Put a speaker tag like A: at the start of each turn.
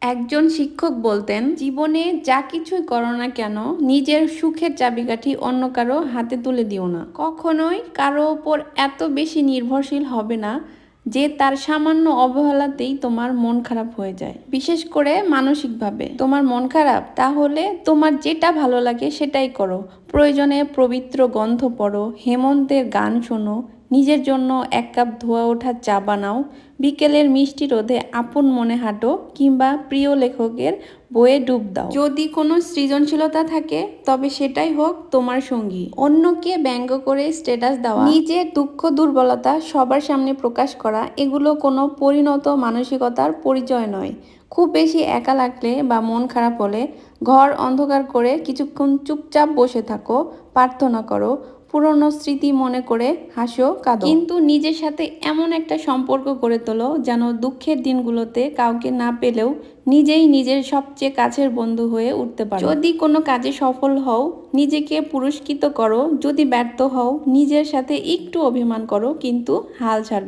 A: একজন শিক্ষক বলতেন, জীবনে যা কিছুই করো না কেন নিজের সুখের চাবিকাঠি অন্য কারো হাতে তুলে দিও না। কখনোই কারো ওপর এত বেশি নির্ভরশীল হবে না যে তার সামান্য অবহেলাতেই তোমার মন খারাপ হয়ে যায়, বিশেষ করে মানসিকভাবে। তোমার মন খারাপ, তাহলে তোমার যেটা ভালো লাগে সেটাই করো। প্রয়োজনে পবিত্র গ্রন্থ পড়ো, হেমন্তের গান শোনো, নিজের জন্য এক কাপ ধোয়া ওঠা চা বানাও, বিকেলের মিষ্টি রোদে আপন মনে হাঁটো, কিংবা প্রিয় লেখকের বইয়ে ডুব দাও। যদি কোনো সৃজনশীলতা থাকে তবে সেটাই হোক তোমার সঙ্গী। অন্যকে ব্যঙ্গ করে স্ট্যাটাস দেওয়া, নিজের দুঃখ দুর্বলতা সবার সামনে প্রকাশ করা, এগুলো কোনো পরিণত মানসিকতার পরিচয় নয়। খুব বেশি একা লাগলে বা মন খারাপ হলে ঘর অন্ধকার করে কিছুক্ষণ চুপচাপ বসে থাকো, প্রার্থনা করো, পুরনো স্মৃতি মনে করে হাসো, কাঁদো, কিন্তু নিজের সাথে এমন একটা সম্পর্ক গড়ে তোলো যেন দুঃখের দিনগুলোতে কাউকে না পেলেও নিজেই নিজের সবচেয়ে কাছের বন্ধু হয়ে উঠতে পারো। যদি কোনো কাজে সফল হও, নিজেকে পুরস্কৃত করো। যদি ব্যর্থ হও, নিজের সাথে একটু অভিমান করো, কিন্তু হাল ছাড়বে না।